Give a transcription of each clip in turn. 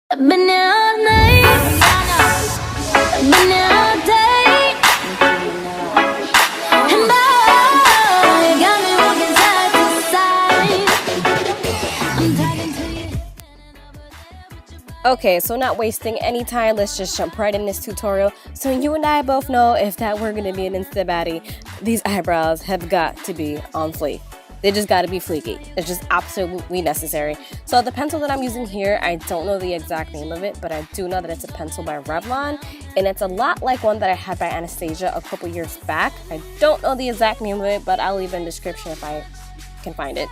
I've been here all night, I've been here all day, and boy, you got me walking side to side. I'm talking to you. Okay, so not wasting any time, let's just jump right in this tutorial. So you and I both know if that were going to be an Insta baddie, these eyebrows have got to be on fleek. They just got to be fleeky. It's just absolutely necessary. So the pencil that I'm using here, I don't know the exact name of it, but I do know that it's a pencil by Revlon, and it's a lot like one that I had by Anastasia a couple years back. I don't know the exact name of it, but I'll leave it in the description if I can find it.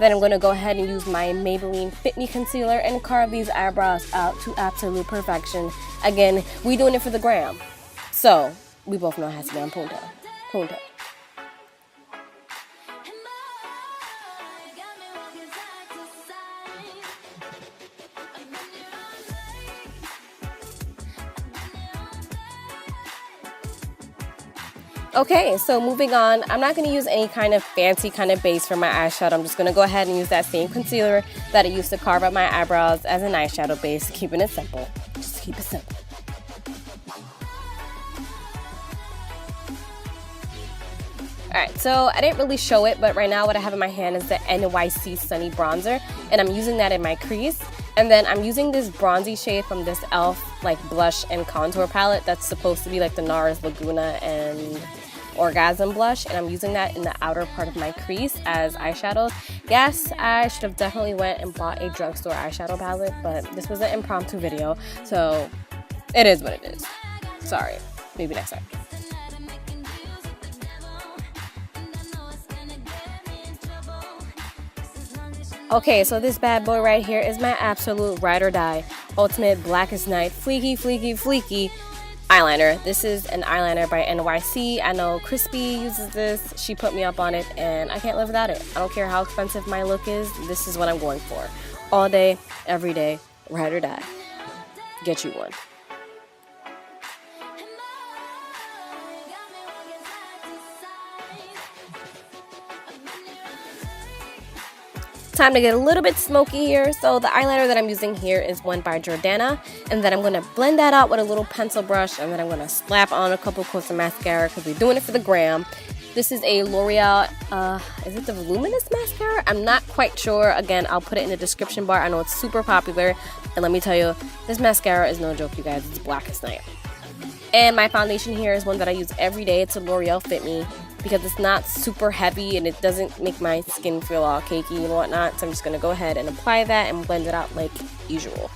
Then I'm going to go ahead and use my Maybelline Fit Me Concealer and carve these eyebrows out to absolute perfection. Again, we doing it for the gram. So, we both know it has to be on punta. Punta. Okay, so moving on, I'm not going to use any kind of fancy kind of base for my eyeshadow. I'm just going to go ahead and use that same concealer that I used to carve out my eyebrows as an eyeshadow base, keeping it simple. Just keep it simple. Alright, so I didn't really show it, but right now what I have in my hand is the NYC Sunny Bronzer, and I'm using that in my crease. And then I'm using this bronzy shade from this e.l.f. like blush and contour palette that's supposed to be like the NARS Laguna and Orgasm blush, and I'm using that in the outer part of my crease as eyeshadows. Yes, I should have definitely went and bought a drugstore eyeshadow palette, but this was an impromptu video, so it is what it is. Sorry, maybe next time. Okay, so this bad boy right here is my absolute ride or die, ultimate blackest night, fleeky, fleeky, fleeky eyeliner. This is an eyeliner by NYC. I know Crispy uses this. She put me up on it, and I can't live without it. I don't care how expensive my look is. This is what I'm going for. All day, every day, ride or die. Get you one. Time to get a little bit smoky here. So the eyeliner that I'm using here is one by Jordana, and then I'm going to blend that out with a little pencil brush, and then I'm going to slap on a couple coats of mascara because we're doing it for the gram. This is a L'Oreal, is it the Voluminous Mascara? I'm not quite sure. Again, I'll put it in the description bar. I know it's super popular, and let me tell you, this mascara is no joke, you guys. It's black as night. And my foundation here is one that I use every day. It's a L'Oreal Fit Me, because it's not super heavy and it doesn't make my skin feel all cakey and whatnot. So I'm just going to go ahead and apply that and blend it out like usual.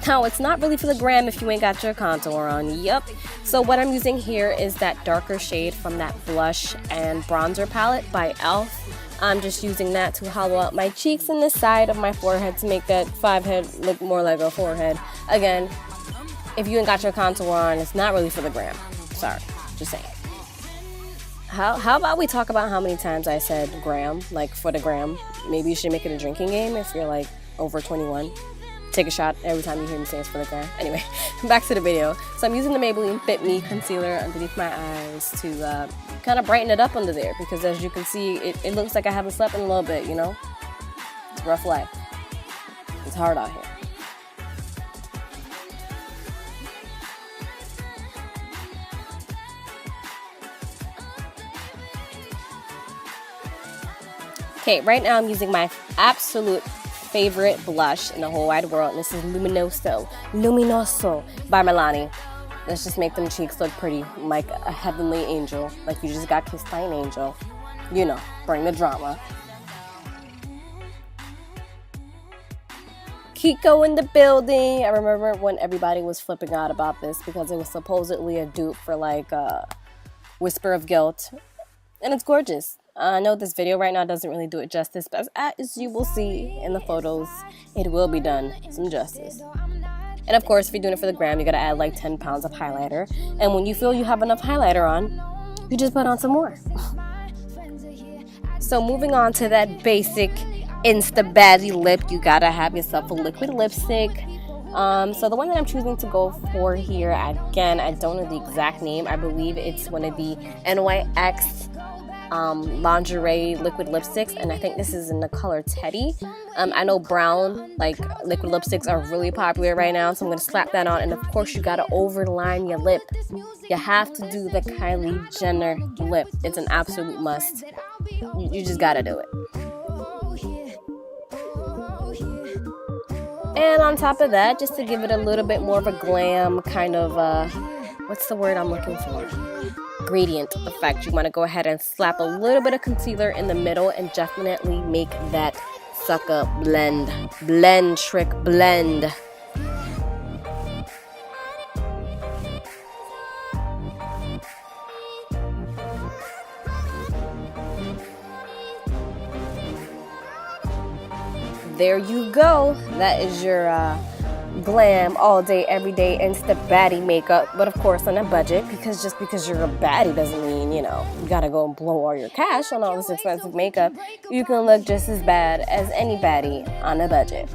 Now, it's not really for the gram if you ain't got your contour on. Yup. So what I'm using here is that darker shade from that blush and bronzer palette by e.l.f. I'm just using that to hollow out my cheeks and the side of my forehead to make that 5 head look more like a 4 head. Again, if you ain't got your contour on, it's not really for the gram. Sorry, just saying. How about we talk about how many times I said gram, like for the gram? Maybe you should make it a drinking game if you're like over 21. Take a shot every time you hear me say it's for the gram. Anyway, back to the video. So I'm using the Maybelline Fit Me Concealer underneath my eyes to kind of brighten it up under there, because as you can see, it looks like I haven't slept in a little bit, you know? It's a rough life. It's hard out here. Okay, right now I'm using my absolute favorite blush in the whole wide world, and this is Luminoso by Milani. Let's just make them cheeks look pretty, like a heavenly angel, like you just got kissed by an angel. You know, bring the drama. Kiko in the building. I remember when everybody was flipping out about this because it was supposedly a dupe for like Whisper of Guilt, and it's gorgeous. I know this video right now doesn't really do it justice, but as you will see in the photos, it will be done some justice. And of course, if you're doing it for the gram, you gotta add like 10 pounds of highlighter. And when you feel you have enough highlighter on, you just put on some more. So moving on to that basic Insta Baddie lip, you gotta have yourself a liquid lipstick. So the one that I'm choosing to go for here, again, I don't know the exact name. I believe it's one of the NYX lingerie liquid lipsticks, and I think this is in the color Teddy. I know brown like liquid lipsticks are really popular right now, so I'm gonna slap that on. And of course, you gotta overline your lip. You have to do the Kylie Jenner lip. It's an absolute must. You just gotta do it. And on top of that, just to give it a little bit more of a glam kind of, what's the word I'm looking for? Gradient effect. You want to go ahead and slap a little bit of concealer in the middle and definitely make that sucker blend. Blend, trick, blend. There you go. That is your glam all day, every day Insta Baddie makeup. But of course on a budget, because just because you're a baddie doesn't mean, you know, you gotta go and blow all your cash on all this expensive makeup. You can look just as bad as any baddie on a budget.